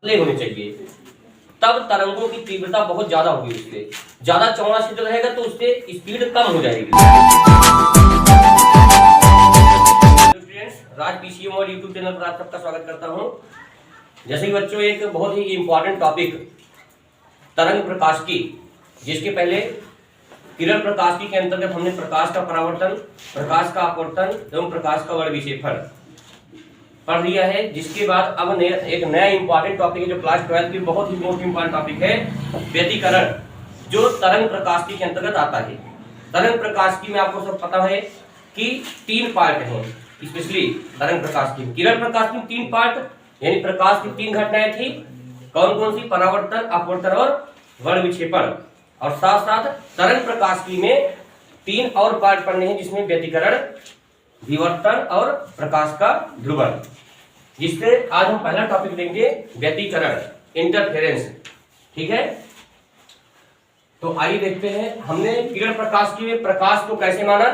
होने चाहिए, तब तरंगों की तीव्रता बहुत ज्यादा होगी। उससे ज्यादा चौड़ा क्षेत्र रहेगा तो उससे स्पीड कम हो जाएगी। राज पीसीएम और यूट्यूब चैनल पर आप सबका स्वागत करता हूं। जैसे कि बच्चों, एक बहुत ही इंपॉर्टेंट टॉपिक तरंग प्रकाशिकी, जिसके पहले किरण प्रकाशिकी के अंतर्गत हमने प्रकाश का परावर्तन, प्रकाश का अपवर्तन एवं प्रकाश का वर्णविक्षेपण पढ़ लिया है। जिसके बाद अब एक नया इंपॉर्टेंट टॉपिक है जो क्लास 12 की बहुत ही मोस्ट इंपॉर्टेंट टॉपिक है, व्यतिकरण, जो तरंग प्रकाशिकी के अंतर्गत आता है। तरंग प्रकाशिकी में आपको सब पता है कि 3 पार्ट हैं, स्पेशली तरंग प्रकाशिकी। किरण प्रकाशिकी में 3 पार्ट, यानी प्रकाश की 3 घटनाएं थी। कौन कौन सी? परावर्तन, अपवर्तन और वर्णविक्षेपण। और साथ साथ तरंग प्रकाशिकी में 3 और पार्ट पढ़ने हैं, जिसमें व्यतिकरण, विवर्तन और प्रकाश का ध्रुवण। जिससे आज हम पहला टॉपिक लेंगे व्यतिकरण, इंटरफेरेंस। ठीक है, तो आइए देखते हैं। हमने किरण प्रकाशिकी में प्रकाश को कैसे माना?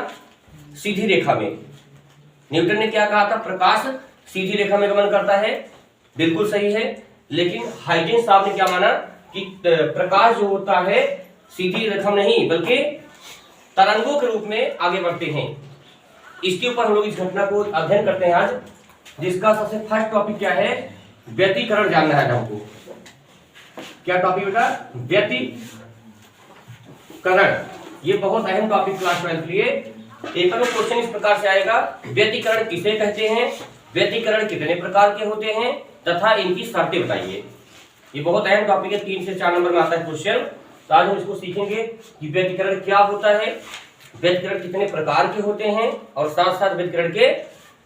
सीधी रेखा में। न्यूटन ने क्या कहा था? प्रकाश सीधी रेखा में गमन करता है। बिल्कुल सही है। लेकिन हाइजेंस साहब ने क्या माना कि प्रकाश जो होता है सीधी रेखा में नहीं बल्कि तरंगों के रूप में आगे बढ़ते हैं। इसके ऊपर हम लोग इस घटना को अध्ययन करते हैं आज, जिसका सबसे फर्स्ट टॉपिक क्या है? व्यतिकरण जानना है हमको। क्या टॉपिक बेटा? व्यतिकरण। ये बहुत अहम टॉपिक क्लास 12 के लिए। एक क्वेश्चन इस प्रकार से आएगा, व्यतिकरण किसे कहते हैं, व्यतिकरण कितने प्रकार के होते हैं तथा इनकी शर्तें बताइए। ये बहुत अहम टॉपिक है, 3 से 4 नंबर में आता है क्वेश्चन। तो आज हम इसको सीखेंगे कि व्यतिकरण क्या होता है, व्यतिकरण कितने प्रकार के होते हैं और साथ साथ व्यतिकरण के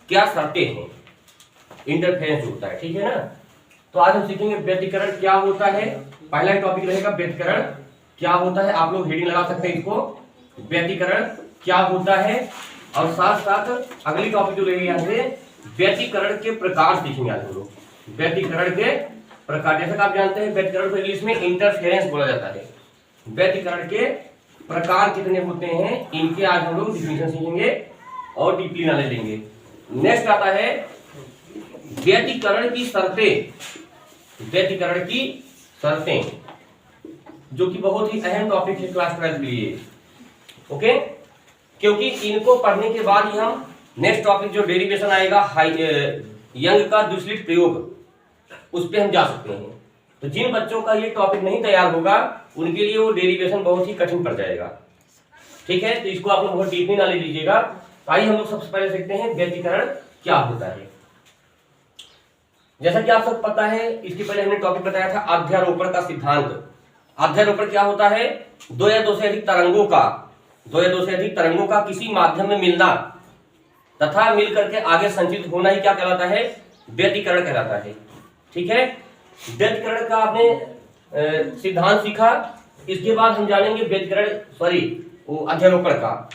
क्या शर्तें हैं, इंटरफेरेंस होता है। ठीक है ना? तो आज हम सीखेंगे व्यतिकरण क्या होता है। पहला टॉपिक रहेगा व्यतिकरण क्या होता है। आप लोग हेडिंग लगा सकते हैं इसको, व्यतिकरण क्या होता है। और साथ साथ अगली टॉपिक जो रहेगी यहाँ से, व्यतिकरण के प्रकार सीखेंगे आज हम लोग। व्यतिकरण के प्रकार, जैसा कि आप जानते हैं व्यतिकरण को इंग्लिश में इंटरफेरेंस बोला जाता है। व्यतिकरण के प्रकार कितने होते हैं, इनके आज हम लोग डिफिनेशन सीखेंगे और डीपली नॉलेज लेंगे। नेक्स्ट आता है व्यतिकरण की शर्तें। व्यतिकरण की शर्तें, जो कि बहुत ही अहम टॉपिक है क्लास 12 के लिए। ओके, क्योंकि इनको पढ़ने के बाद ही हम नेक्स्ट टॉपिक जो डेरिवेशन आएगा, यंग का द्विस्लिट प्रयोग, उस पर हम जा सकते हैं। तो जिन बच्चों का ये टॉपिक नहीं तैयार होगा उनके लिए वो डेरिवेशन बहुत ही कठिन पड़ जाएगा। ठीक है, तो इसको आप लोग बहुत डीपली नॉलेज लीजिएगा। आइए हम लोग सबसे पहले देखते हैं व्यतिकरण क्या होता है। जैसा कि आप सब पता है, इसके पहले हमने टॉपिक बताया था अध्यारोपण का सिद्धांत। अध्यारोपण क्या होता है? 2 या 2 से अधिक तरंगों का, 2 या 2 से अधिक तरंगों का किसी माध्यम में मिलना तथा मिल करके आगे संचित होना ही क्या कहलाता है? व्यतिकरण कहलाता है। ठीक है, व्यतिकरण का आपने सिद्धांत सीखा। इसके बाद हम जानेंगे अध्यारोपण का।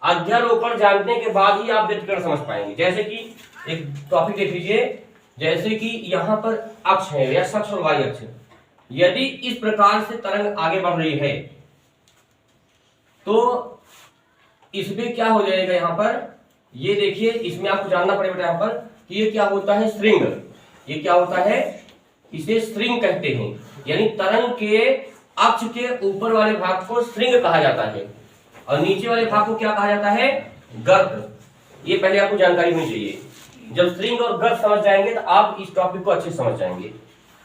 अध्यारोपण जानने के बाद ही आप व्यतिकरण समझ पाएंगे। जैसे कि एक टॉपिक देख लीजिए, जैसे कि यहाँ पर अक्ष है, या अक्ष और वाई अक्ष। यदि इस प्रकार से तरंग आगे बढ़ रही है तो इसमें क्या हो जाएगा? यहाँ पर ये देखिए, इसमें आपको जानना पड़ेगा यहाँ पर कि ये क्या होता है? श्रृंग। ये क्या होता है? इसे श्रृंग कहते हैं। यानी तरंग के अक्ष के ऊपर वाले भाग को श्रृंग कहा जाता है और नीचे वाले भाग को क्या कहा जाता है? गर्त। ये पहले आपको जानकारी होनी चाहिए। जब श्रृंग और गर्त समझ जाएंगे तो आप इस टॉपिक को अच्छे से समझ जाएंगे।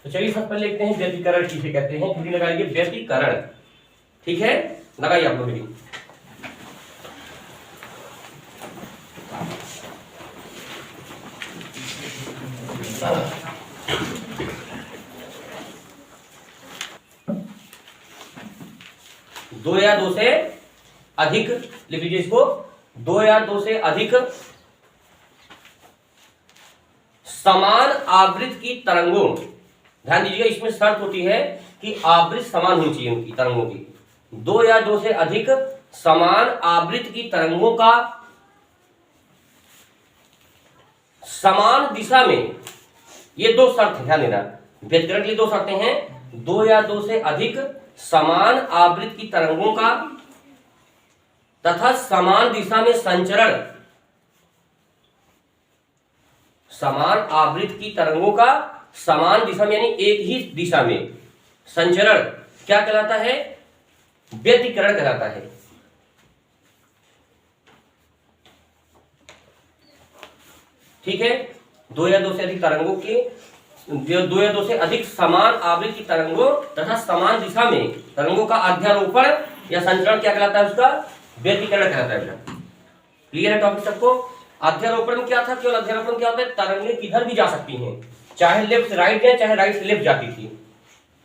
तो चलिए सबसे पहले लिखते हैं व्यतिकरण किसे कहते हैं। हेडिंग लगाइए व्यतिकरण। ठीक है, लगाइए आप लोग हेडिंग। दो या 2 से अधिक, लिख लीजिए इसको, 2 या 2 से अधिक समान आवृत्ति की तरंगों। ध्यान दीजिएगा, इसमें शर्त होती है कि आवृत्ति समान होनी चाहिए उनकी तरंगों की। 2 या 2 से अधिक समान आवृत्ति की तरंगों का समान दिशा में, ये 2 शर्त है, ध्यान देना। व्यतिकरण के लिए 2 शर्तें हैं। 2 या 2 से अधिक समान आवृत्ति की तरंगों का तथा समान दिशा में संचरण, समान आवृत्ति की तरंगों का समान दिशा में यानी एक ही दिशा में संचरण क्या कहलाता है? व्यतिकरण कहलाता है। ठीक है, दो या दो से अधिक तरंगों के दो या दो से अधिक समान आवृत्ति तरंगों तथा समान दिशा में तरंगों का अध्यारोपण या संचरण क्या कहलाता है? उसका व्यतिकरण कहलाता है। क्लियर है टॉपिक सबको? अध्यारोपण में क्या था? केवल अध्यारोपण क्या होता है? तरंगें किधर भी जा सकती हैं, चाहे लेफ्ट से राइट जाए, चाहे राइट से लेफ्ट जाती थी।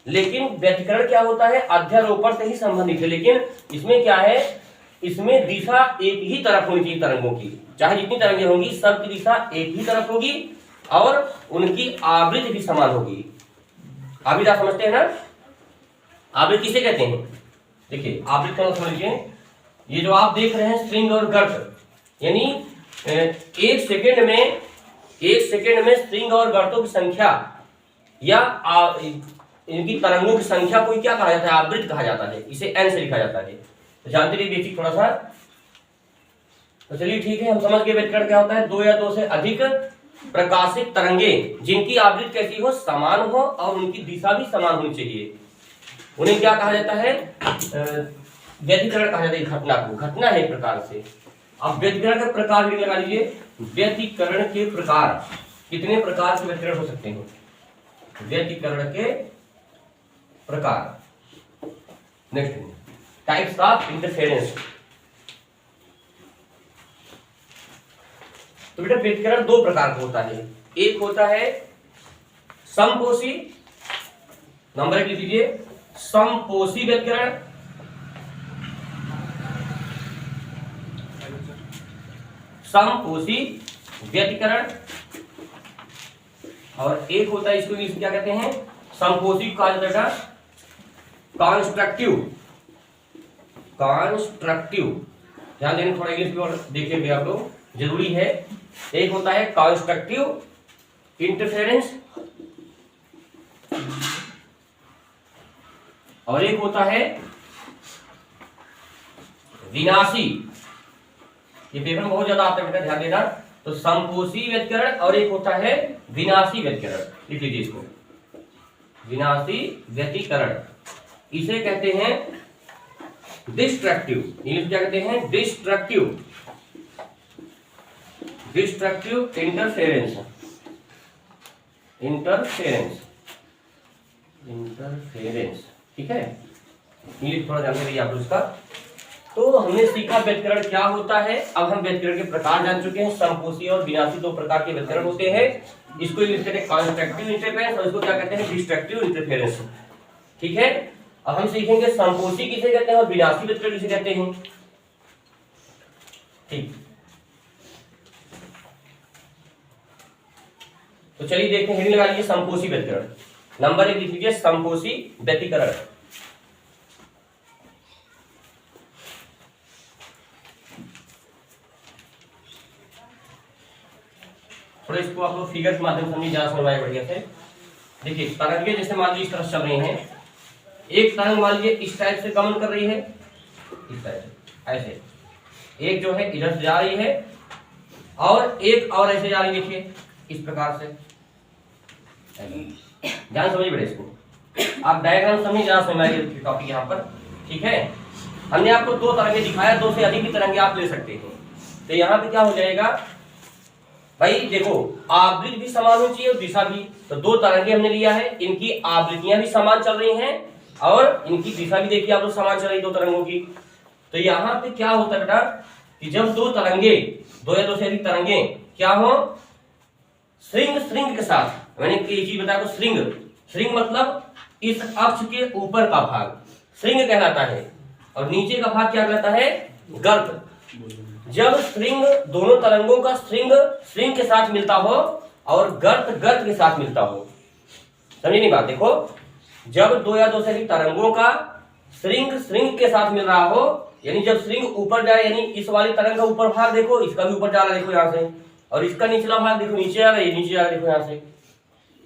लेकिन व्यतिकरण क्या होता है? अध्यारोपण से ही संबंधित है। लेकिन इसमें क्या है? इसमें दिशा एक ही तरफ होनी चाहिए तरंगों की, चाहे जितनी तरंगें होंगी सबकी दिशा एक ही तरफ होगी और उनकी आवृत्ति भी समान होगी। आवृत्ति आप समझते हैं ना? आवृत्ति किसे कहते हैं? देखिए आवृत्ति को समझ लीजिए, ये जो आप देख रहे हैं स्ट्रिंग और गर्त, यानी एक सेकेंड में स्ट्रिंग और गर्तों की संख्या या इनकी तरंगों की संख्या को क्या कहा जाता है? आवृत्ति कहा जाता है। इसे n से लिखा जाता है। तो जानते रहिए बेसिक थोड़ा सा। तो चलिए ठीक है, हम समझ गए व्यतिकरण क्या होता है। दो या दो से अधिक प्रकाशित तरंगें जिनकी आवृत्ति कैसी हो? समान हो और उनकी दिशा भी समान होनी चाहिए, उन्हें क्या कहा जाता है? व्यतिकरण कहा जाता है। घटना को, घटना है एक प्रकार से। अब व्यतिकरण का प्रकार भी लगा लीजिए। व्यतिकरण के प्रकार, कितने प्रकार के व्यतिकरण हो सकते हैं? व्यतिकरण के प्रकार। Next, types of interference. तो बेटा व्यतिकरण दो प्रकार का होता है। एक होता है समपोषी, नंबर 1 लिख लीजिए, समपोषी व्यतिकरण। समपोषी व्यतिकरण। और एक होता है, इसको इंग्लिश में क्या कहते हैं? समपोषी कहा जाता है कंस्ट्रक्टिव। कंस्ट्रक्टिव, ध्यान देना, थोड़ा इंग्लिश भी और देखेंगे आप लोग, जरूरी है। एक होता है कंस्ट्रक्टिव इंटरफेरेंस और एक होता है विनाशी। ये पेपर में बहुत ज्यादा आता है बेटा, ध्यान देना। तो समपोषी व्यतिकरण और एक होता है विनाशी व्यतिकरण। लिख लीजिए इसको, विनाशी व्यतिकरण। इसे कहते हैं डिस्ट्रक्टिव। इंग्लिश क्या कहते हैं? डिस्ट्रक्टिव। Destructive interference. इंटरफेरेंस, ठीक है। इंग्लिश थोड़ा जानते रहिए आप उसका। तो हमने सीखा व्यतिकरण क्या होता है। अब हम व्यतिकरण के प्रकार जान चुके हैं। समपोषी और विनाशी दो प्रकार के व्यतिकरण होते हैं। इसको इंग्लिश कहते हैं कंस्ट्रक्टिव इंटरफेरेंस और इसको क्या कहते हैं? Destructive interference. ठीक है, अब हम सीखेंगे समपोषी किसे कहते हैं और विनाशी व्यतिकरण किसे कहते हैं। ठीक, तो चलिए देखते हैं। हेडिंग लगा लीजिए समपोषी व्यतिकरण। नंबर 1 लिख लीजिए, समपोषी व्यतिकरण। थोड़ा इसको आप लोग फिगर के माध्यम से समझिए, जरा समझाए बढ़िया से। देखिए तरंगे जैसे मान लीजिए इस तरह चल रही हैं। एक तरंग मान लीजिए इस टाइप से गमन कर रही है, इस टाइप से, ऐसे। एक जो है इधर से जा रही है और एक और ऐसे जा रही है, देखिए इस प्रकार से। ध्यान समझिए बेटा इसको, आप डायग्राम समझिए, जरा समझाइए टॉपिक यहाँ पर। ठीक है, हमने आपको दो तरंगे दिखाया, दो से अधिक भी तरंगे आप ले सकते हैं। तो यहाँ पे क्या हो जाएगा भाई? देखो आवृत्ति भी समान होनी चाहिए और दिशा भी। तो दो तरंगे हमने लिया है, इनकी आवृत्तियां भी समान चल रही हैं और इनकी दिशा भी देखिए आप लोग समान चल रही दो तरंगों की। तो यहाँ पे क्या होता है बेटा कि जब दो तरंगे, दो या दो से अधिक तरंगे क्या हो? श्रृंग के साथ, मैंने एक चीज बताया तो श्रृंग मतलब इस अक्ष के ऊपर का भाग श्रृंग कहलाता है और नीचे का भाग क्या कहलाता है? गर्त। जब श्रृंग, दोनों तरंगों का श्रृंग के साथ मिलता हो और गर्त के साथ मिलता हो, समझिए नहीं बात? देखो जब दो या दो से अधिक तरंगों का श्रृंग के साथ मिल रहा हो, यानी जब श्रृंग ऊपर जाए, यानी इस वाली तरंग का ऊपर भाग देखो, इसका भी ऊपर जा रहा है देखो यहाँ से, और इसका निचला भाग देखो नीचे आ रहा है, नीचे आ रहा है देखो यहाँ से,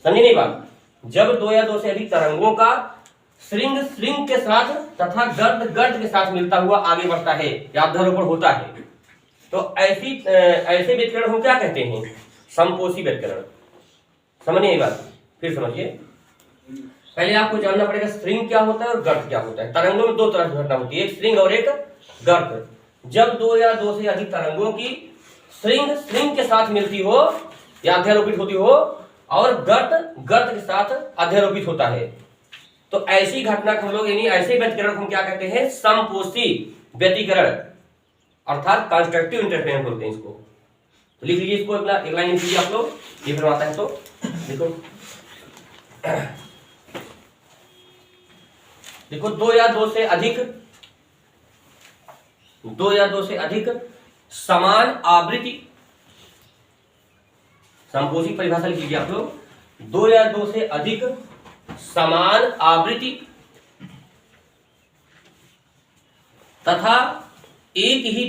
समझिए नहीं बात? जब दो या दो से अधिक तरंगों का श्रृंग के साथ तथा गर्त के साथ मिलता हुआ आगे बढ़ता है या अध्यारोपण होता है, तो ऐसे व्यतिकरण हम क्या कहते हैं? समपोषी व्यतिकरण। समझिए ये बात। फिर समझिए, पहले आपको जानना पड़ेगा स्ट्रिंग क्या होता है और गर्त क्या होता है। तरंगों में दो तरह की घटना होती है, एक स्ट्रिंग और एक गर्त। जब दो या दो से अधिक तरंगों की स्ट्रिंग के साथ मिलती हो या अध्यारोपित होती हो और गर्त के साथ अध्यारोपित होता है, तो ऐसी घटना को हम लोग यानी ऐसे व्यतिकरण को हम क्या कहते हैं, समपोषी व्यतिकरण अर्थात कंस्ट्रक्टिव इंटरफेरेंस बोलते हैं इसको। तो लिख लीजिए इसको, एक लाइन लिख लीजिए आप लोग, ये फिर आता है तो देखो दो या दो से अधिक समान आवृत्ति, समपोषी परिभाषा लिख लीजिए आप लोग, दो या दो से अधिक समान आवृत्ति तथा एक ही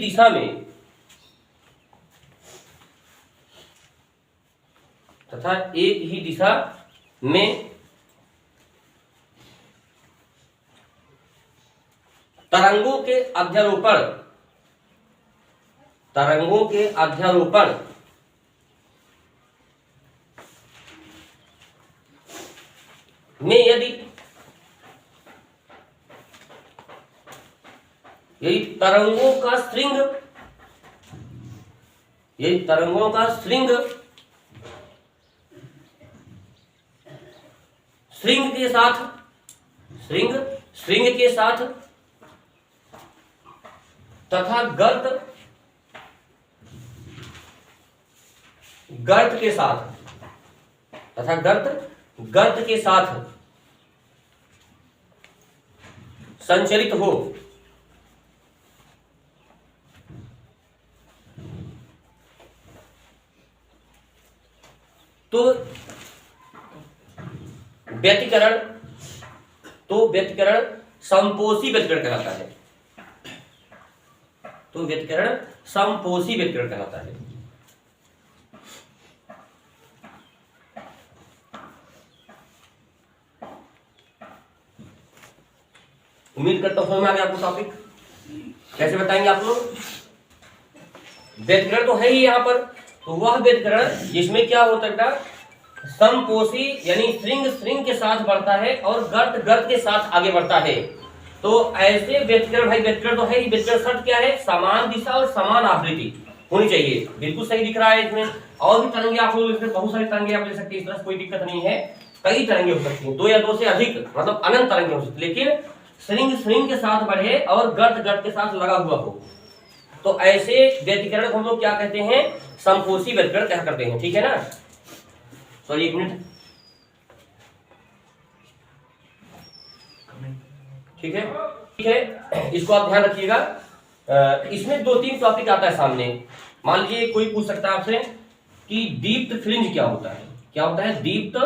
दिशा में तरंगों के अध्यारोपण में यदि तरंगों का स्ट्रिंग के साथ तथा गर्त के साथ संचरित हो तो व्यतिकरण समपोषी व्यतिकरण कहलाता है। उम्मीद करता हूं समझ में आ गया आपको टॉपिक। कैसे बताएंगे आप लोग, व्यतिकरण तो है ही यहाँ पर, तो वह व्यतिकरण जिसमें क्या होता है, समपोषी यानी स्ट्रिंग के साथ बढ़ता है और गर्त के साथ आगे बढ़ता है, तो ऐसे व्यतिकरण, भाई व्यतिकरण तो है ही, व्यतिकरण शर्त क्या है, समान दिशा और समान आवृत्ति होनी चाहिए। बिल्कुल सही दिख रहा है इसमें। और भी तरंगे आप लोग, इसमें बहुत सारी तरंगे आप ले सकते हैं, इस तरह कोई दिक्कत नहीं है, कई तरंगे हो सकती हैं, दो या दो से अधिक मतलब अनंत तरंगे हो सकती है, लेकिन स्ट्रिंग के साथ बढ़े और गर्त के साथ लगा हुआ हो, तो ऐसे व्यतिकरण को हम लोग क्या कहते हैं, समपोषी व्यतिकरण कहा करते हैं। ठीक है ना, सॉरी एक मिनट, ठीक है, इसको आप ध्यान रखिएगा। इसमें दो तीन टॉपिक आता है सामने। मान लीजिए कोई पूछ सकता है आपसे कि दीप्त फ्रिंज क्या होता है। क्या होता है दीप्त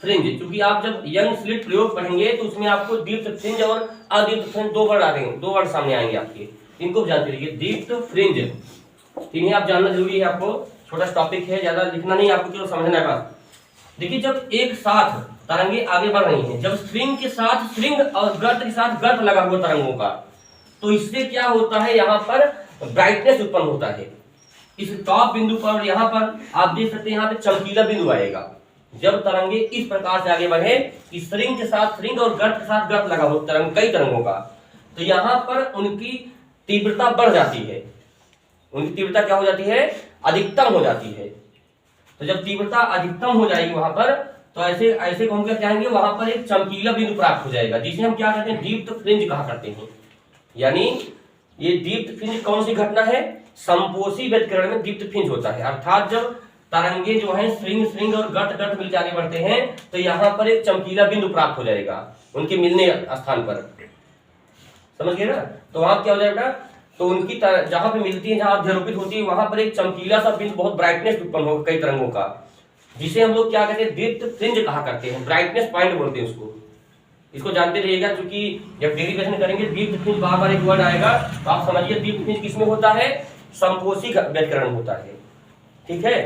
फ्रिंज? क्योंकि आप जब यंग स्लिट प्रयोग पढ़ेंगे तो उसमें आपको दीप्त फ्रिंज और अदीप्त फ्रिंज दो वर्ड आएंगे, दो वर्ड सामने आएंगे आपके, इनको जानते रहिए। दीप्त फ्रिंज इन्हें आप जानना जरूरी है, आपको छोटा टॉपिक है, ज्यादा लिखना नहीं, आपको केवल समझना है बस। देखिए जब एक साथ तरंगे आगे बढ़ रही हैं, जब स्ट्रिंग के साथ स्ट्रिंग और गर्त के साथ गर्त लगा हुआ तरंगों का, तो इससे क्या होता है, यहाँ पर ब्राइटनेस उत्पन्न होता है। इस टॉप बिंदु पर यहाँ पर आप देख सकते हैं, यहाँ पे चमकीला बिंदु आएगा जब तरंगे इस प्रकार से आगे बढ़े, स्ट्रिंग के साथ स्ट्रिंग और गर्त के साथ गर्त लगा हो तरंग, कई तरंगों का, तो यहाँ पर उनकी तीव्रता बढ़ जाती है। उनकी तीव्रता क्या हो जाती है, अधिकतम हो जाती है। तो जब तीव्रता अधिकतम हो जाएगी वहां पर, तो ऐसे को हम क्या कहेंगे, वहां पर एक चमकीला बिंदु प्राप्त हो जाएगा, जिसे हम क्या कहते हैं, दीप्त फ्रिंज कहा करते हैं। यानी ये दीप्त फ्रिंज कौन सी घटना है, समपोषी व्यतिकरण में दीप्त फ्रिंज होता है। अर्थात जब तरंगे जो है स्ट्रिंग और गर्त मिलकर आगे बढ़ते हैं, तो यहाँ पर एक चमकीला बिंदु प्राप्त हो जाएगा उनके मिलने स्थान पर। समझ गए ना, तो वहां क्या हो जाएगा, तो उनकी जहां पे मिलती है, जहां अध्यारोपित होती है, वहां पर एक चमकीला सा बिंदु, बहुत ब्राइटनेस उत्पन्न होगा कई तरंगों का, जिसे हम लोग क्या कहते हैं, दीप्त फ्रिंज कहा करते हैं, ब्राइटनेस पॉइंट बोलते हैं उसको। इसको जानते रहिएगा, क्योंकि जब डेरिवेशन करेंगे दीप्त फ्रिंज बार एक वर्ड आएगा, तो आप समझिए दीप्त फ्रिंज किसमें होता है, समपोषी व्यतिकरण होता है। ठीक है,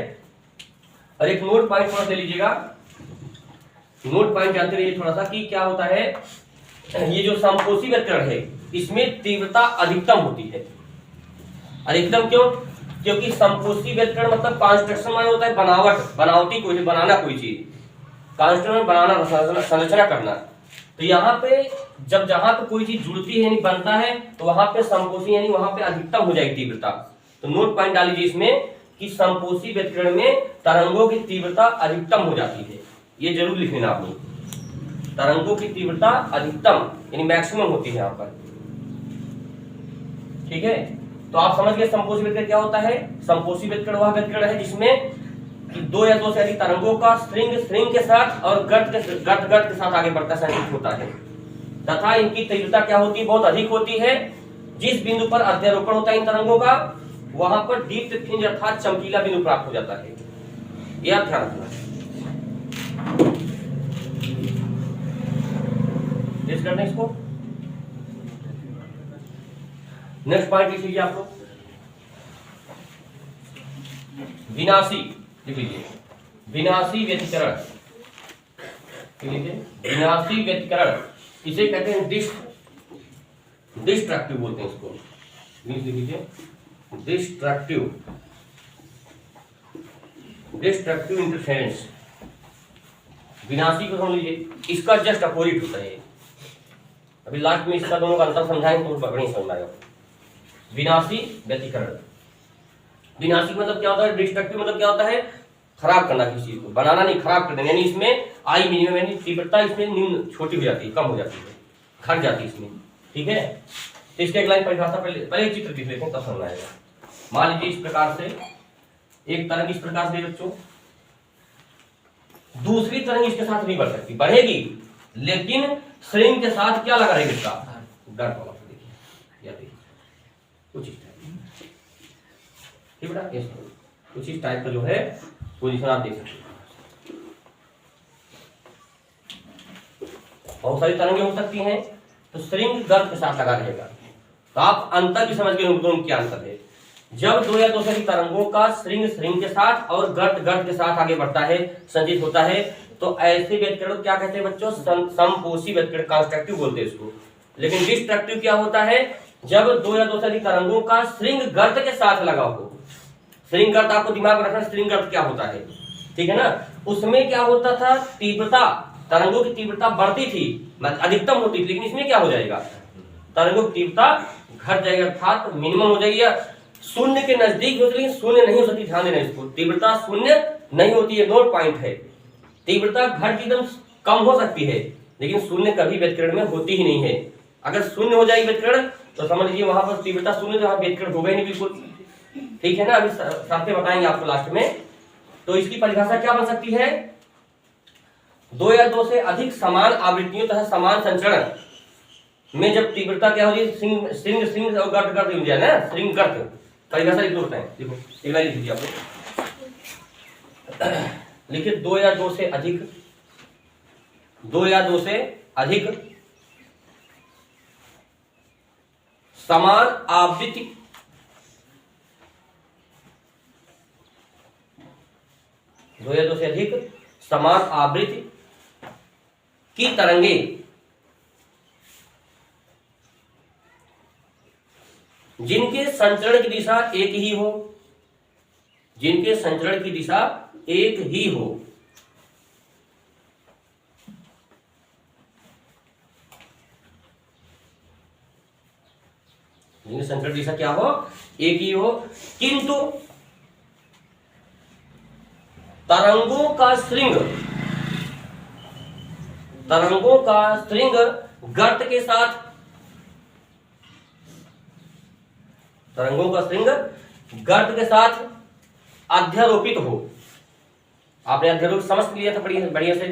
और एक नोट पॉइंट थोड़ा ले लीजिएगा, नोट पॉइंट जानते रहिए थोड़ा सा कि क्या होता है। ये जो समपोषी व्यतिकरण है, इसमें तीव्रता अधिकतम होती है। अधिकतम क्यों, क्योंकि समपोषी व्यतिकरण मतलब कंस्ट्रक्शन माने होता है बनावटी, कोई बनाना कोई चीज, कॉन्स्टिट्यूएंट बनाना, संरचना करना। तो यहाँ पे जब जहां पे कोई चीज जुड़ती है यानी बनता है तो वहां पे संपोषी यानी वहां पे अधिकतम हो जाएगी तीव्रता। तो नोट पॉइंट डाल लीजिए इसमें कि संपोषी व्यतिकरण में तरंगों की तीव्रता अधिकतम हो जाती है, ये जरूर लिख लेना आप लोग। तरंगों की तीव्रता अधिकतम यानी मैक्सिमम होती है यहाँ पर, ठीक है। तो आप समझ गए संपोषी व्यतिकरण क्या होता है। संपोषी व्यतिकरण वह व्यतिकरण है जिसमें कि दो या दो से अधिक तरंगों का स्ट्रिंग के साथ और गर्त के साथ आगे बढ़ता संचित होता है तथा इनकी तीव्रता क्या होती है, बहुत अधिक होती है। जिस बिंदु पर अध्यारोपण होता है इन तरंगों का वहां पर दीप्त फ्रिंज अर्थात चमकीला बिंदु प्राप्त हो जाता है, यह ध्यान रखना। करना इसको नेक्स्ट पॉइंट लिख लीजिए आप लोग, विनाशी लिख लीजिए, विनाशी व्यतिकरण, विनाशी व्यतिकरण इसे कहते हैं डिस्ट्रक्टिव बोलते हैं इसको, लिख लीजिए डिस्ट्रक्टिव इंटरफेरेंस। विनाशी को समझ लीजिए, इसका जस्ट अपोजिट होता है। अभी लास्ट में इसका दोनों का अंतर समझाएंगे तो बढ़िया समझ आएगा। विनाशी व्यतिकरण, विनाशी मतलब क्या होता है, डिस्ट्रक्टिव मतलब क्या होता है, खराब करना किसी चीज को, बनाना नहीं, खराब कर देना। यानी इसमें आई मिनिमम यानी तीव्रता इसमें न्यून छोटी हो जाती है, कम हो जाती है, घट जाती है इसमें, ठीक है। तो इसके एक लाइन परिभाषा पहले चित्र दिख लेते हैं तब समझ आएगा। मान लीजिए इस प्रकार से एक तरंग इस प्रकार से बच्चों, दूसरी तरंग इसके साथ नहीं बढ़ सकती, बढ़ेगी लेकिन स्ट्रिंग के साथ क्या लगा रहेगा इसका, गर्त वाला। देखिए या देखिए कुछ इस टाइप, ठीक बेटा, कुछ इस टाइप का जो है पोजीशन आप देख सकते हैं। बहुत सारी तरंगें हो सकती हैं, तो स्ट्रिंग गर्त के साथ लगा रहेगा। तो आप अंतर भी समझ गए दोनों क्या अंतर है। जब दो या दो से अधिक तरंगों का स्ट्रिंग के साथ और गर्त के साथ आगे बढ़ता है, संचित होता है, तो ऐसे व्यतिकरण क्या कहते हैं बच्चों, संपोषी व्यतिकरण, कंस्ट्रक्टिव बोलते हैं इसको। लेकिन डिस्ट्रक्टिव क्या होता है, जब दो या दो से अधिक तरंगों का स्ट्रिंग गर्त के साथ लगा हो। स्ट्रिंग गर्त आपको दिमाग में रखना, स्ट्रिंग गर्त क्या होता है, ठीक है ना। उसमें क्या होता था, तीव्रता, तरंगों की तीव्रता बढ़ती थी, अधिकतम होती थी, लेकिन इसमें क्या हो जाएगा, तरंगों की तीव्रता घट जाएगी, अर्थात मिनिमम हो जाएगी, या शून्य के नजदीक होती, लेकिन शून्य नहीं हो सकती। ध्यान देना इसको, तीव्रता शून्य नहीं होती है, नोट पॉइंट है। तीव्रता घट एकदम कम हो सकती है, लेकिन शून्य कभी व्यतिकरण में होती ही नहीं है। अगर शून्य हो जाएगी व्यतिकरण तो समझ लीजिए वहां पर तीव्रता शून्य, तो वहां व्यतिकरण होगा ही नहीं बिल्कुल, ठीक है ना। अभी शर्तें बताएंगे आपको लास्ट में। तो इसकी परिभाषा क्या बन सकती है, दो या दो से अधिक समान आवृत्तियों तथा समान संचरण में जब तीव्रता क्या होगी, स्ट्रिंग और गर्त हो जाए ना, स्ट्रिंग गर्त परिभाषा लिख दो, देखो एक लाइन लिख दीजिए आप लिखिए, दो या दो से अधिक समान आवृत्ति समान आवृत्ति की तरंगे जिनके संचरण की दिशा एक ही हो, जिनके संचरण की दिशा एक ही हो, जिनके संचरण की दिशा क्या हो, एक ही हो, किंतु तरंगों का स्ट्रिंग गर्त के साथ, तरंगों का स्ट्रिंग गर्त के साथ अध्यारोपित हो। आपने अध्यारोप समझ लिया था बढ़िया से।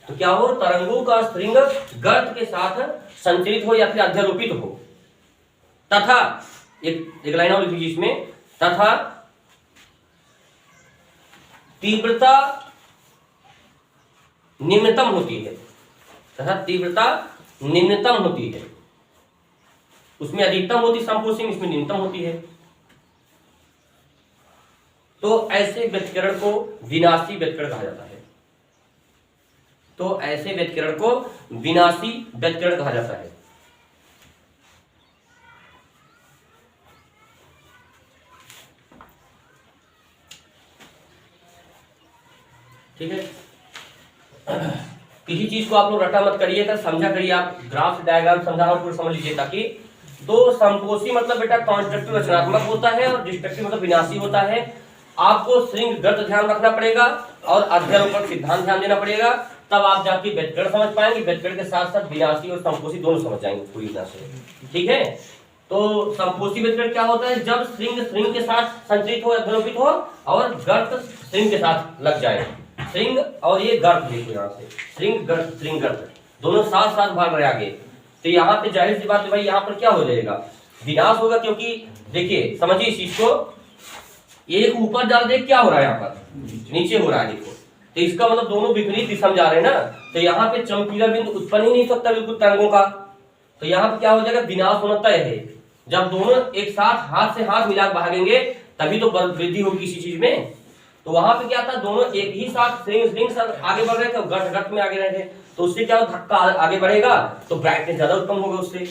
तो क्या हो, तरंगों का स्ट्रिंग गर्त के साथ संचरित हो या फिर अध्यारोपित हो, तथा एक लाइन और लिख लीजिए इसमें, तथा तीव्रता निम्नतम होती है, उसमें अधिकतम होती संपोषी में, इसमें न्यूनतम होती है। तो ऐसे व्यतिकरण को विनाशी व्यतिकरण कहा जाता है। ठीक है। किसी चीज को आप लोग रटा मत करिएगा, समझा करिए। आप ग्राफ डायग्राम समझा और पूरा समझ लीजिए, ताकि तो संपोषी मतलब बेटा कंस्ट्रक्टिव रचनात्मक होता है और डिस्ट्रक्टिव मतलब विनाशी होता है। आपको श्रृंग गर्त ध्यान रखना पड़ेगा और अध्यारोपण सिद्धांत ध्यान देना पड़ेगा, तब आप जाके व्युत्करण समझ पाएंगे। व्युत्करण के साथ साथ विनाशी और संपोषी दोनों समझ जाएंगे पूरी तरह से, ठीक है। तो संपोषी व्युत्करण क्या होता है? जब श्रृंग श्रृंग के साथ संचरित हो, अध्यारोपित हो और गर्त श्रृंग के साथ लग जाए। श्रृंग और ये गर्त देखो यहाँ से, श्रृंग गर्त दोनों साथ साथ भाग रहे आगे। तो यहाँ पे जाहिर सी बात है भाई, यहाँ पर क्या हो जाएगा? विनाश होगा, क्योंकि देखिए समझिए इस चीज को, ये ऊपर जा रहा है, क्या हो रहा है यहाँ पर? नीचे हो रहा है, देखो। तो इसका मतलब दोनों विपरीत दिशा में जा रहे हैं ना, तो यहाँ पे चमकीला बिंदु उत्पन्न ही नहीं सकता बिल्कुल तरंगों का। तो यहाँ पे क्या हो जाएगा? विनाश होना तय है। जब दोनों एक साथ हाथ से हाथ मिला भागेंगे तभी तो वृद्धि होगी किसी चीज में। तो वहां पे क्या था? दोनों एक ही साथ श्रृंग आगे बढ़ रहे थे, गर्त में आगे रहे थे, तो उससे क्या धक्का आगे बढ़ेगा तो ब्राइटनेस ज्यादा उत्पन्न होगा उससे।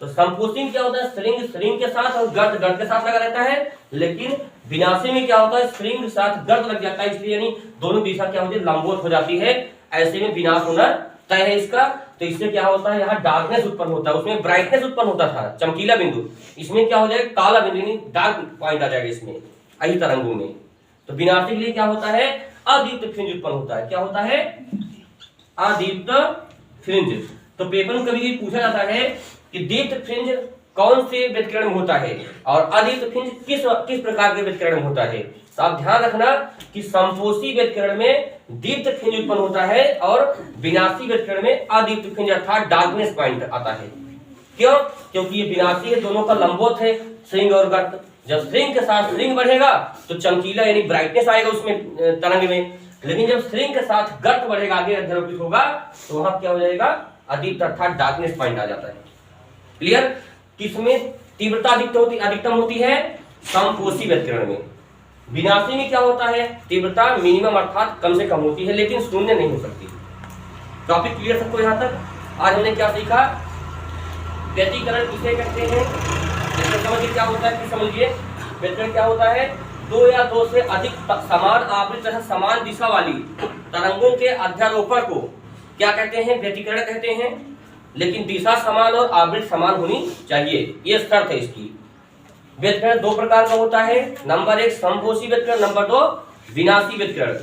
तो संपोषी में क्या होता है? श्रृंग के साथ और गर्त के साथ लगा रहता है, लेकिन विनाशी में क्या होता है? श्रृंग के साथ गर्त लग जाता है, इसलिए यानी दोनों दिशा क्या होती है? लंबवत हो जाती है। ऐसे में विनाश होना तय है इसका। तो इससे क्या होता है? यहाँ डार्कनेस उत्पन्न होता है, उसमें ब्राइटनेस उत्पन्न होता था, चमकीला बिंदु। इसमें क्या हो जाएगा? काला बिंदु, डार्क पॉइंट आ जाएगा इसमें, यही तरंगों में। तो विनाशी के लिए क्या होता है? अदीप्त फ्रिंज उत्पन्न होता है। क्या होता है? अदीप्त फ्रिंज। तो पेपर में कभी पूछा जाता है कि दीप्त फ्रिंज कौन से व्यतिकरण में होता है और अदीप्त फ्रिंज किस प्रकार के व्यतिकरण में होता है। तो आप ध्यान रखना कि संपोषी व्यतिकरण में दीप्त फ्रिंज उत्पन्न होता है और विनाशी व्यतिकरण में अदीप्त फ्रिंज अर्थात डार्कनेस पॉइंट आता है। क्यों? क्योंकि ये विनाशी है, दोनों का लंबवत है, श्रृंग और गर्त। जब श्रृंग के साथ श्रृंग बढ़ेगा तो चमकीला यानी ब्राइटनेस आएगा उसमें तरंग में, लेकिन जब श्रृंग के साथ गर्त बढ़ेगा, आगे अध्यारोपित होगा, तो वहां क्या हो जाएगा? अदीप्त अर्थात डार्कनेस पॉइंट आ जाता है। क्लियर? किसमें तीव्रता अधिकतम होती है? संपोषी व्यतिकरण में। विनाशी में क्या होता है? तीव्रता मिनिमम अर्थात कम से कम होती है, लेकिन शून्य नहीं हो सकती। टॉपिक क्लियर सबको? यहाँ तक आज हमने क्या सीखा? व्यतिकरण किसे कहते हैं, समझिए क्या होता है, समझिए व्यतिकरण क्या होता है? दो या दो से अधिक समान आवृत्ति तथा समान दिशा वाली तरंगों के अध्यारोपण को क्या कहते हैं? व्यतिकरण कहते हैं। लेकिन दिशा समान और आवृत्ति समान होनी चाहिए, ये शर्त है इसकी। व्यतिकरण दो प्रकार का होता है, नंबर 1 संपोषी व्यतिकरण, नंबर 2 विनाशी व्यतिकरण।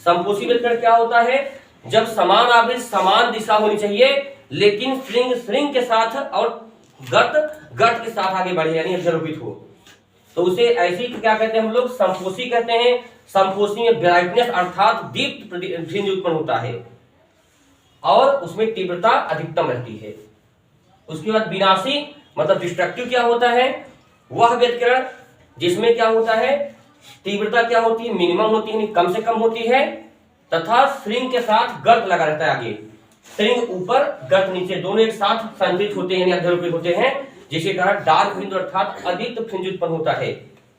संपोषी व्यतिकरण क्या होता है? जब समान आवृत्ति समान दिशा होनी चाहिए, लेकिन श्रृंग के साथ और गर्त के साथ आगे बढ़े यानी अध्यारोपित हो, तो उसे ऐसी क्या कहते हैं हम लोग? संपोषी कहते हैं। संपोषी में ब्राइटनेस अर्थात दीप्त फ्रिंज उत्पन्न होता है और उसमें तीव्रता अधिकतम रहती है। उसके बाद विनाशी मतलब डिस्ट्रक्टिव क्या होता है? वह व्यतिकरण जिसमें क्या होता है? तीव्रता क्या होती है? मिनिमम होती है, कम से कम होती है, तथा श्रृंग के साथ गर्त लगा रहता है। आगे श्रृंग ऊपर गर्त नीचे, दोनों एक साथ संतरित होते हैं, अध्यारोपित होते हैं, जिसके कारण डार्क बिंदु अर्थात अदीप्त फ्रिंज उत्पन्न होता है।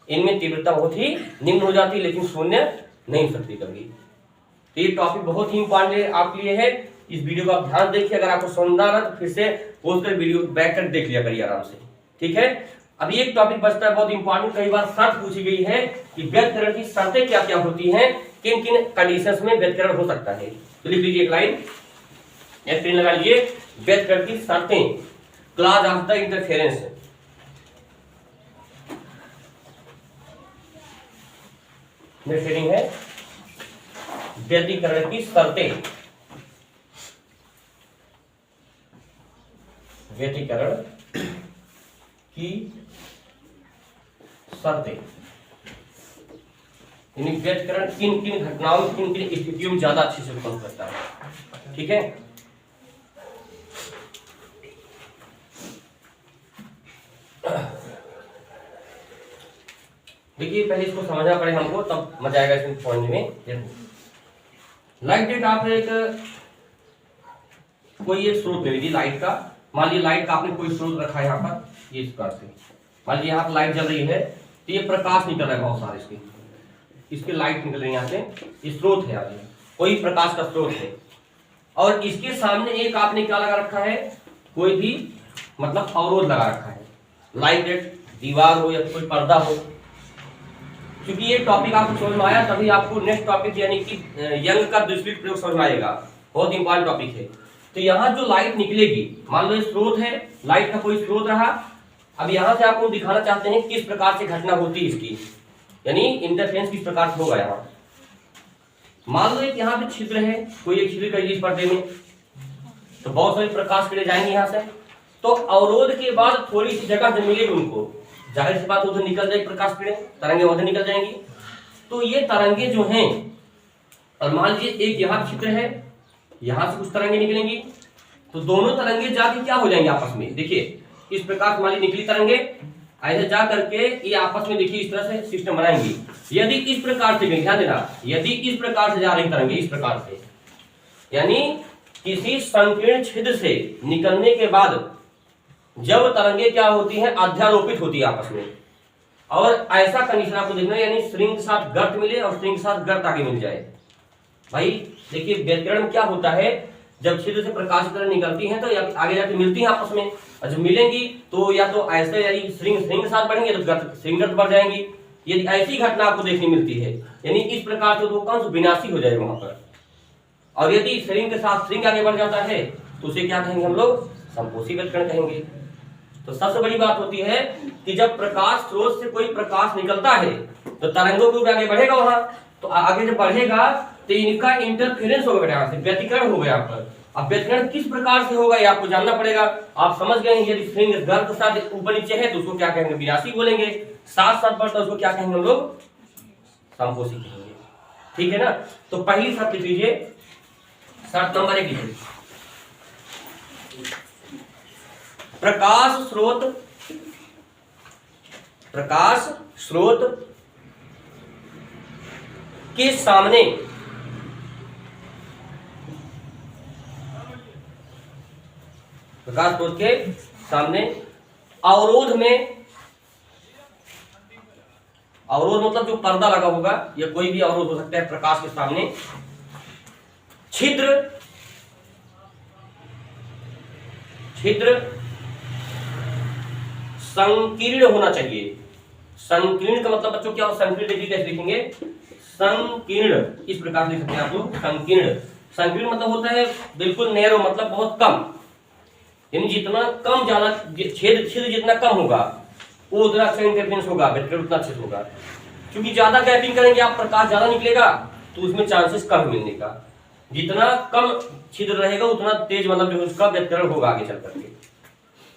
इनमें तीव्रता बहुत ही निम्न हो जाती है, लेकिन शून्य नहीं हो सकती कभी। तो ये टॉपिक बहुत ही इंपॉर्टेंट आपके लिए है। इस वीडियो को आप ध्यान देखिए, अगर आपको समझ ना तो फिर से पोस्ट कर वीडियो बैक कर देख लिया करिए आराम से, ठीक है। अभी एक टॉपिक बचता है बहुत इंपॉर्टेंट, कई बार शर्त पूछी गई है कि व्यतिकरण की शर्तें क्या क्या होती हैं, किन किन कंडीशंस में व्यतिकरण हो सकता है। तो लिख लीजिए एक लाइन, स्क्रीन लगा लीजिए। व्यतिकरण की शर्तें, clause of the interference. Heading है व्यतिकरण की शर्तें। व्यतिकरण की शर्तें यानी व्यतिकरण किन किन घटनाओं, किन किन स्थितियों में ज्यादा अच्छे से उत्पन्न करता है, ठीक है। देखिए पहले इसको समझना पड़े हमको, तब मजा आएगा इसमें पॉइंट में। देखो लाइट डेट आप कोई एक स्रोत ले लीजिए लाइट का। मान लीजिए लाइट का आपने कोई स्रोत रखा है यहाँ पर, ये इस प्रकार से मान लीजिए यहाँ पर लाइट जल रही है, तो ये प्रकाश निकल रहा है बहुत सारे, इसके लाइट निकल रही है यहाँ से, स्रोत है आगे कोई प्रकाश का स्रोत है, और इसके सामने एक आपने क्या लगा रखा है? कोई भी मतलब अवरोध लगा रखा है, लाइट डेट दीवार हो या कोई पर्दा हो। क्योंकि ये टॉपिक आपको समझ में आया, तभी आपको नेक्स्ट टॉपिक यानी कि यंग का द्विस्लिट प्रयोग समझ में आएगा। बहुत इंपॉर्टेंट टॉपिक है। तो यहाँ जो लाइट निकलेगी, मान लो ये स्रोत है, लाइट का कोई स्रोत रहा। अब यहाँ से आपको दिखाना चाहते हैं किस प्रकार से घटना होती है इसकी, यानी इंटरफेरेंस किस प्रकार से होगा। यहाँ मान लो एक यहाँ पे छिद्र है, कोई एक छिद्र कर इस पर्दे में, तो बहुत सारे प्रकाश किरण जाएंगे यहाँ से। तो अवरोध के बाद थोड़ी सी जगह जब मिलेगी उनको, जाहिर सी बात उधर निकल जाएगी प्रकाश किरण, तरंगे उधर निकल जाएंगी। तो ये तरंगे जो हैं, और मान लीजिए एक यहाँ छिद्र है, यहाँ से कुछ तरंगे निकलेंगी, तो दोनों तरंगे जाके क्या हो जाएंगे आपस में, देखिए इस प्रकार हमारी निकली तरंगे ऐसे जा करके ये आपस में देखिए इस तरह से सिस्टम बनाएंगी। यदि इस प्रकार से, ध्यान देना, यदि इस प्रकार से जा रही तरंगे इस प्रकार से, यानी किसी संकीर्ण छिद्र से निकलने के बाद जब तरंगे क्या होती हैं, अध्यारोपित होती है आपस में, और ऐसा कंडीशन आपको देखना है, यानी स्ट्रिंग के साथ गर्त मिले और स्ट्रिंग के साथ गर्त आगे मिल जाए। भाई देखिए व्यतिकरण में क्या होता है, जब छिद्र से प्रकाश की तरह निकलती हैं तो आगे जाके मिलती हैं आपस में, और जब मिलेंगी तो या तो ऐसे यानी स्ट्रिंग के साथ बढ़ेंगे तो स्ट्रिंग गर्त बढ़ जाएंगी। यदि ऐसी घटना आपको देखने मिलती है, यानी इस प्रकार से तो कौन सा विनाशी हो जाएगा वहां पर। और यदि स्ट्रिंग के साथ स्ट्रिंग आगे बढ़ जाता है तो उसे क्या कहेंगे हम लोग, संपोषी व्यतिकरण कहेंगे। तो सबसे बड़ी बात होती है कि जब प्रकाश स्रोत से कोई प्रकाश निकलता है तो तरंगों के ऊपर आगे बढ़ेगा, वहां तो आगे जब बढ़ेगा तो इनका इंटरफेरेंस होगा बेटा, यहाँ से व्यतिकरण होगा यहाँ पर। अब व्यतिकरण किस प्रकार से होगा ये आपको जानना पड़ेगा। आप समझ गए, यदि स्ट्रिंग गर्त के साथ ऊपर नीचे है तो उसको क्या कहेंगे, विनाशी बोलेंगे, साथ साथ बढ़ता उसको क्या कहेंगे हम लोग, संपोषी कहेंगे। ठीक है ना। तो पहली शर्त लिख लीजिए, शर्त नंबर 1 लिखिए, प्रकाश स्रोत के सामने अवरोध मतलब जो पर्दा लगा होगा या कोई भी अवरोध हो सकता है प्रकाश के सामने, छिद्र संकीर्ण होना चाहिए। संकीर्ण का मतलब बच्चों क्या हो, संकीर्ण कैसे लिखेंगे, संकीर्ण इस प्रकार लिख सकते हैं आप लोग, संकीर्ण मतलब होता है बिल्कुल नैरो, मतलब बहुत कम, यानी जितना कम ज्यादा छिद्र जितना कम होगा वो उतना अच्छा इंटरफेरेंस होगा, व्यतिकरण उतना अच्छा होगा। क्योंकि ज्यादा गैपिंग करेंगे आप, प्रकाश ज्यादा निकलेगा तो उसमें चांसेस कम मिलने का, जितना कम छिद्र रहेगा उतना तेज मतलब जो उसका व्यतिकरण होगा आगे चल करके।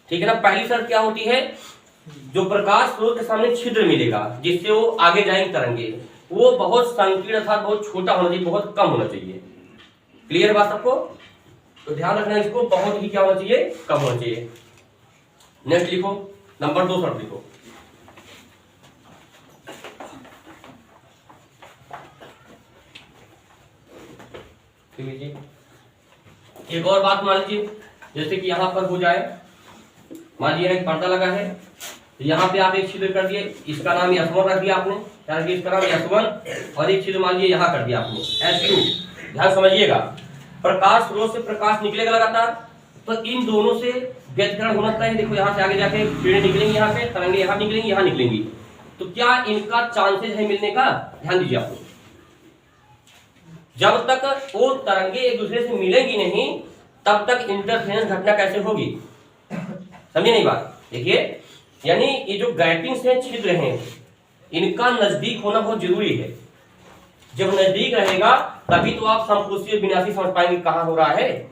ठीक है ना। पहली शर्त क्या होती है, जो प्रकाश स्रोत के सामने छिद्र मिलेगा जिससे वो आगे जाएंगे तरंगे, वो बहुत संकीर्ण अर्थात बहुत छोटा होना चाहिए, बहुत कम होना चाहिए। क्लियर बात सबको, तो ध्यान रखना इसको, बहुत ही क्या होना चाहिए, कम होना चाहिए। नेक्स्ट लिखो, नंबर 2 शर्त लिखो, एक और बात मान लीजिए, जैसे कि यहां पर हो जाए, मान लीजिए एक पर्दा लगा है, यहाँ पे आप एक छिद्र कर दिए, इसका नाम S1 रख दिया आपने, क्या रख दिया, इसका नाम S1, और एक छिद्र मान लीजिए यहाँ कर दिया आपने S2। ध्यान समझिएगा, प्रकाश स्रोत से प्रकाश निकलेगा लगातार, तो इन दोनों से व्यतिकरण होना चाहिए। देखो यहाँ से आगे जाके किरणें निकलेंगी, यहाँ से तरंगे यहाँ निकलेंगी, यहाँ निकलेंगी, तो क्या इनका चांसेस है मिलने का, ध्यान दीजिए आप। जब तक वो तरंगे एक दूसरे से मिलेंगी नहीं तब तक इंटरफेरेंस घटना कैसे होगी, समझे नहीं बात। देखिए यानी ये जो गैपिंग्स हैं, छिद्र हैं, इनका नजदीक होना बहुत जरूरी है। जब नजदीक रहेगा तभी तो आप संपोषी और विनाशी समझ पाएंगे कहां हो रहा है।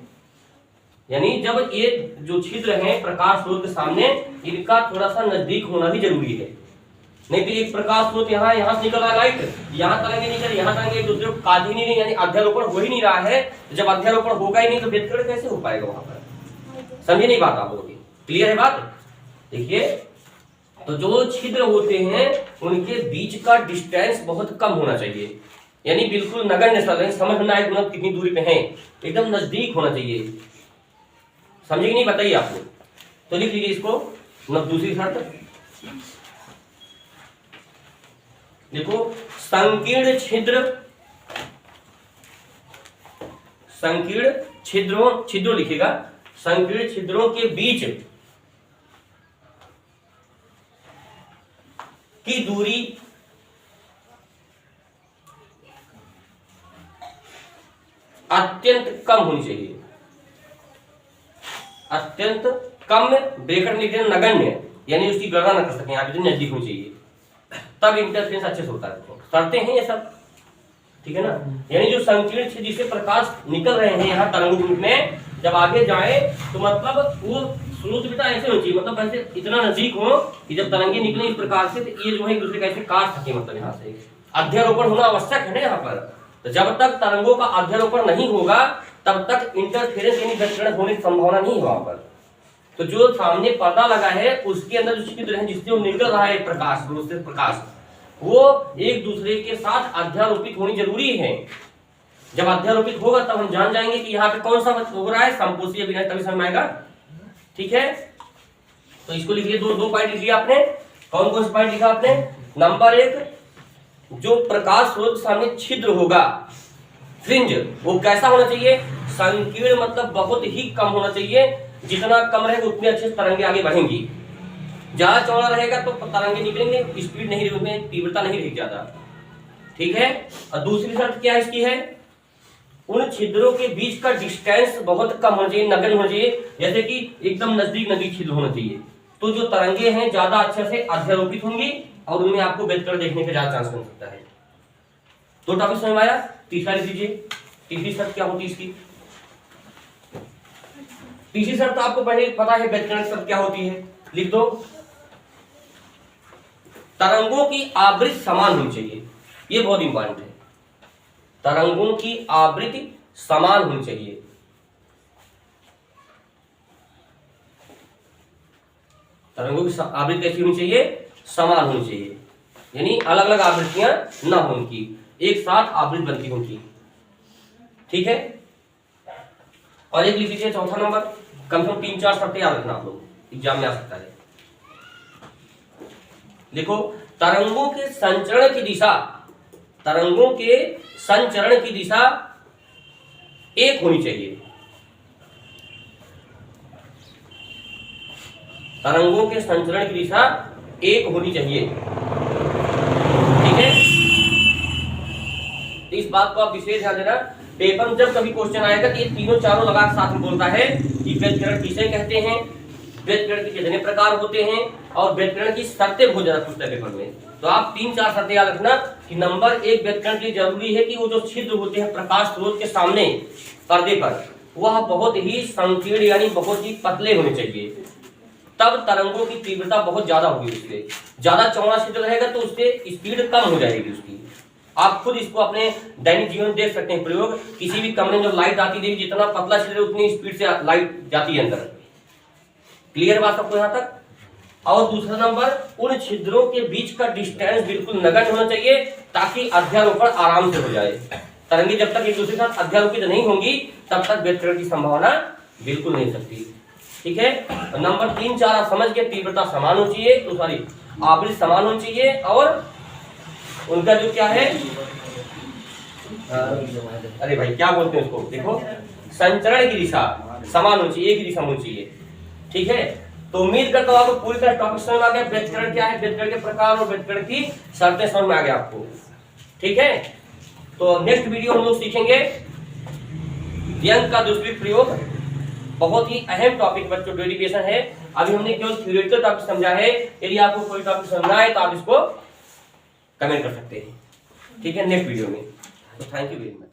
यानी जब ये जो छिद्र हैं प्रकाश स्रोत के सामने, इनका थोड़ा सा नजदीक होना भी जरूरी है, नहीं तो एक प्रकाश स्रोत यहाँ से निकल रहा है लाइट, यहाँ तरंगे निकल, यहाँ तरंगे एक दूसरे को काट ही नहीं, यानी अध्यारोपण हो ही नहीं रहा है। जब अध्यारोपण होगा ही नहीं तो व्यतिकरण कैसे हो पाएगा वहां पर, समझे नहीं बात आप लोगों की, क्लियर है बात। देखिए तो जो छिद्र होते हैं उनके बीच का डिस्टेंस बहुत कम होना चाहिए, यानी बिल्कुल नगण्य, समझ में आए मतलब कितनी दूरी पे हैं, एकदम नजदीक होना चाहिए, समझे नहीं, बताइए आप लोग। तो लिख लीजिए इसको, मतलब दूसरी शर्त देखो, संकीर्ण छिद्रों लिखेगा, संकीर्ण छिद्रों के बीच की दूरी अत्यंत कम होनी चाहिए, अत्यंत कम, ब्रैकेट लिख देना नगण्य, यानी उसकी गणना न कर सकें आप, इतनी नजदीक होनी चाहिए, तब इंटरफेरेंस अच्छे से होता है। शर्तें हैं ये सब, ठीक है ना। यानी जो संकीर्ण छिद्र जिससे प्रकाश निकल रहे हैं यहाँ तरंग रूप में, जब आगे जाए तो मतलब वो स्रोत बेटा ऐसे होनी चाहिए, मतलब ऐसे इतना नजदीक हो कि जब तरंगे निकले इस प्रकार से तो ये जो है एक दूसरे का ऐसे काट सके, मतलब यहाँ से अध्यारोपण होना आवश्यक है ना यहाँ पर। तो जब तक तरंगों का अध्यारोपण नहीं होगा तब तक इंटरफेरेंस यानी विकिरण होने की संभावना नहीं है वहां पर। तो जो सामने पर्दा लगा है उसके अंदर जो छिद्र है जिससे वो निकल रहा है प्रकाश, स्रोत से प्रकाश, वो एक दूसरे के साथ अध्यारोपित होनी जरूरी है। जब अध्यारोपित होगा तब हम जान जाएंगे कि यहाँ पे कौन सा हो रहा है, समकोषीय विन्यास, तभी समझ में आएगा। ठीक है, तो इसको लिखिए, दो पॉइंट लिखिए आपने। कौन कौन से पॉइंट लिखा आपने? नंबर 1, जो प्रकाश स्रोत के सामने छिद्र होगा, फ्रिंज, वो कैसा होना चाहिए? संकीर्ण, मतलब बहुत ही कम होना चाहिए। जितना कम रहेगा उतनी अच्छे तरंगे आगे बढ़ेंगी। ज्यादा चौड़ा रहेगा तो तरंगे निकलेंगे, स्पीड नहीं रहेगी, तीव्रता नहीं रहेगी ज्यादा। ठीक है, और दूसरी शर्त क्या इसकी है? उन छिद्रों के बीच का डिस्टेंस बहुत कम होना चाहिए, नगण्य होना चाहिए, जैसे कि एकदम नजदीक छिद्र होना चाहिए। तो जो तरंगे हैं ज्यादा अच्छे से अध्यारोपित होंगी और उनमें आपको व्यतिकरण देखने का ज्यादा चांस बन सकता है। तो टॉपिक समझ में आया? तीसरा लिख लीजिए, तीसरी शर्त क्या होती है इसकी? तीसरी शर्त आपको पहले पता है, व्यतिकरण शर्त क्या होती है, लिख दो। तरंगों की आवृत्ति समान होनी चाहिए, ये बहुत इंपॉर्टेंट है। तरंगों की आवृत्ति समान होनी चाहिए। तरंगों की आवृत्ति कैसी होनी चाहिए? समान होनी चाहिए, यानी अलग अलग आवृत्तियां न हो उनकी, एक साथ आवृत्ति बनती उनकी। ठीक है, और एक लिख लीजिए चौथा नंबर, कम से कम 3-4 शर्तें याद रखना आप लोग, एग्जाम में आ सकता है। देखो, तरंगों के संचरण की दिशा, तरंगों के संचरण की दिशा एक होनी चाहिए। तरंगों के संचरण की दिशा एक होनी चाहिए। ठीक है, तो इस बात को आप विशेष ध्यान देना। पेपर में जब कभी क्वेश्चन आएगा कि ये तीनों चारों लगा साथ में बोलता है कि व्यतिकरण किसे कहते हैं, व्यतिकरण के कितने प्रकार होते हैं, और व्यतिकरण की शर्तें बहुत ज्यादा पूछता है पेपर में। तो आप 3-4 शर्तें याद रखना कि नंबर 1, व्यतिकरण के लिए जरूरी है कि वो जो छिद्र होते हैं प्रकाश स्रोत के सामने पर्दे पर, वह बहुत ही संकीर्ण यानी बहुत ही पतले होने चाहिए, तब तरंगों की तीव्रता बहुत ज्यादा होगी। उससे ज्यादा चौड़ा छिद्र रहेगा तो उससे स्पीड कम हो जाएगी उसकी। आप खुद इसको अपने दैनिक जीवन में देख सकते हैं प्रयोग, किसी भी कमरे में जब लाइट आती है, जितना पतला छिद्र उतनी स्पीड से लाइट जाती है अंदर। क्लियर बात सबको यहाँ तक? और दूसरा नंबर, उन छिद्रों के बीच का डिस्टेंस बिल्कुल नगण्य होना चाहिए ताकि अध्यारोपण आराम से हो जाए। तरंगे जब तक एक दूसरे के साथ अध्यारोपित नहीं होंगी तब तक व्यतिकरण की संभावना बिल्कुल नहीं सकती। ठीक है, नंबर 3-4 आप समझ के, तीव्रता समान होनी चाहिए, तो सॉरी आवृत्ति समान होनी चाहिए, और उनका जो क्या है, अरे भाई क्या बोलते हैं उसको, देखो, संचरण की दिशा समान होनी चाहिए, एक ही दिशा होनी चाहिए। ठीक है, तो उम्मीद करता हूं आपको पूरी तरह टॉपिक समझ में आ गया। व्यतिकरण क्या है, व्यतिकरण के प्रकार और व्यतिकरण की शर्तें समझ में आ गया आपको। ठीक है, तो नेक्स्ट वीडियो हम लोग सीखेंगे व्यंग का दूसरी प्रयोग। बहुत ही अहम टॉपिक बच्चों, डेरिवेशन है। अभी हमने केवल थ्योरेटिकल टॉपिक समझा है। यदि आपको कोई टॉपिक समझना है तो आप इसको कमेंट कर सकते हैं। ठीक है, नेक्स्ट वीडियो में। Thank you very much.